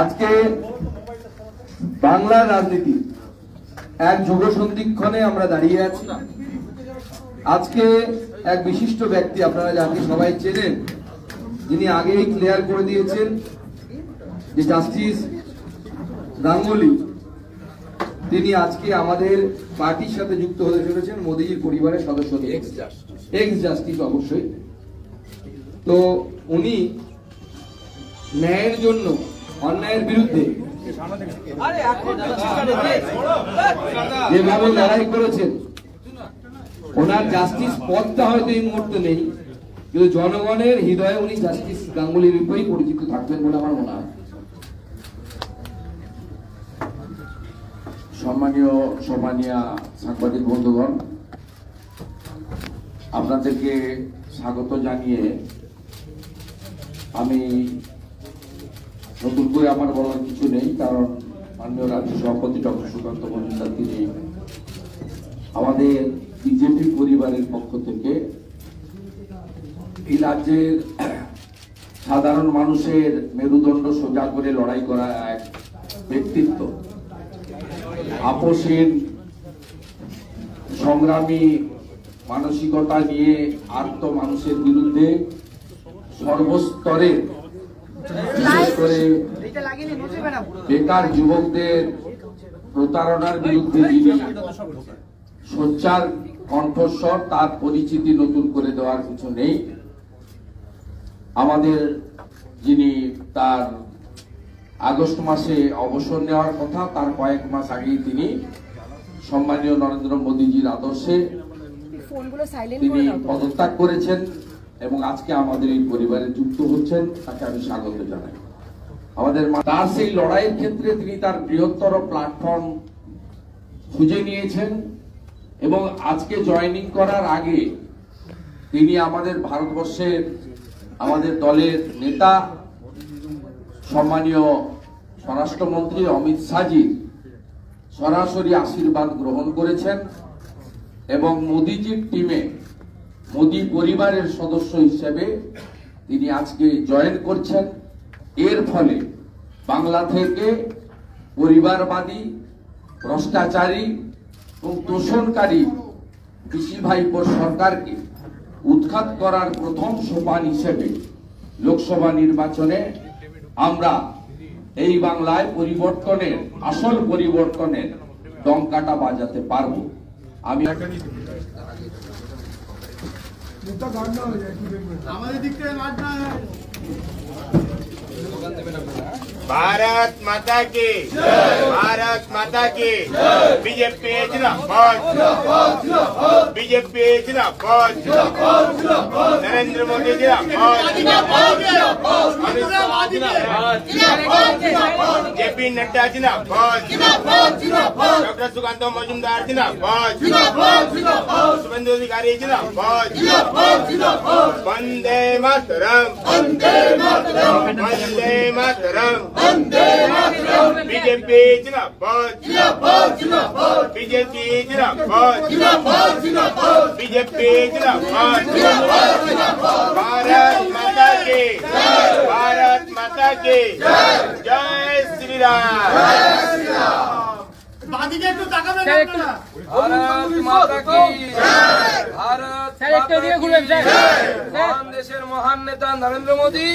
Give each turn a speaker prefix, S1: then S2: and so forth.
S1: আজকে বাংলার রাজনীতি এক যুগ সন্ধিক্ষণে আমরা দাঁড়িয়ে আছি। আজকে এক বিশিষ্ট ব্যক্তি, আপনারা যাকে সবাই চেনেন, যিনি আগেই ক্লিয়ার করে দিয়েছেন যে জাস্টিস গাঙ্গুলি তিনি আজকে আমাদের পার্টির সাথে যুক্ত হতে চলেছেন, মোদীজির পরিবারের সদস্য, এক্স জাস্টিস অবশ্যই। তো উনি ন্যায়ের জন্য, অন্যায়ের বিরুদ্ধে যেভাবে লড়াই করেছেন, ওনার জাস্টিস পদটা হয়তো এই মুহূর্তে নেই, কিন্তু জনগণের হৃদয়ে উনি জাস্টিস গাঙ্গুলির রূপেই পরিচিত থাকবেন বলে আমার মনে হয়।
S2: সম্মানীয় সম্মানীয় সাংবাদিক বন্ধুগণ, আপনাদেরকে স্বাগত জানিয়ে আমি নতুন করে আমার বলার কিছু নেই, কারণ মাননীয় রাজ্য সভাপতি ডক্টর সুকান্ত মজুমদার তিনি আমাদের বিজেপি পরিবারের পক্ষ থেকে এই রাজ্যের সাধারণ মানুষের মেরুদণ্ড সোজা করে লড়াই করা এক ব্যক্তিত্ব, আপোষহীন সংগ্রামী মানসিকতা নিয়ে আর্ত মানুষের বিরুদ্ধে সর্বস্তরে, বিশেষ করে বেকার যুবকদের প্রতারণার বিরুদ্ধে যিনি সোচ্চার কণ্ঠস্বর, তার পরিচিতি নতুন করে দেওয়ার কিছু নেই। আমাদের যিনি তার আগস্ট মাসে অবসর নেওয়ার কথা, তার কয়েক মাস আগেই তিনি সম্মানীয় নরেন্দ্র মোদীজির আদর্শে তিনি পদত্যাগ করেছেন এবং আজকে আমাদের এই পরিবারে যুক্ত হচ্ছেন। তাকে আমি স্বাগত জানাই। আমাদের তার সেই লড়াইয়ের ক্ষেত্রে তিনি তার বৃহত্তর প্ল্যাটফর্ম খুঁজে নিয়েছেন এবং আজকে জয়েনিং করার আগে তিনি আমাদের ভারতবর্ষের, আমাদের দলের নেতা সম্মানীয় স্বরাষ্ট্রমন্ত্রী অমিত শাহজির সরাসরি আশীর্বাদ গ্রহণ করেছেন এবং মোদীজির টিমে, মোদী পরিবারের সদস্য হিসেবে তিনি আজকে জয়েন করছেন। এর ফলে বাংলা থেকে পরিবারবাদী, ভ্রষ্টাচারী এবং তোষণকারী পিসি ভাইপোর সরকারকে উৎখাত করার প্রথম সোপান হিসেবে লোকসভা নির্বাচনে আমরা এই বাংলায় পরিবর্তনের, আসল পরিবর্তনের ডঙ্কাটা বাজাতে পারব। আমি
S3: भारत माता की, भारत माता की, बीजेपी जिंदाबाद, बीजेपी जिंदाबाद, नरेंद्र मोदी जिंदाबाद, अमित शाह जिंदाबाद, जेपी नड्डा जिंदाबाद, डॉक्टर सुकांत मजूमदार जिंदाबाद, शुभेंदु अधिकारी जिंदाबाद, वंदे मातरम, वंदे मातरम, बीजेपी जिंदाबाद, बीजेपी जिंदाबाद, बीजेपी जिंदाबाद, भारत माता की, भारत माता की जय श्री राम।
S4: भारत माता की, भारत महान देशेर महान नेता नरेंद्र मोदी।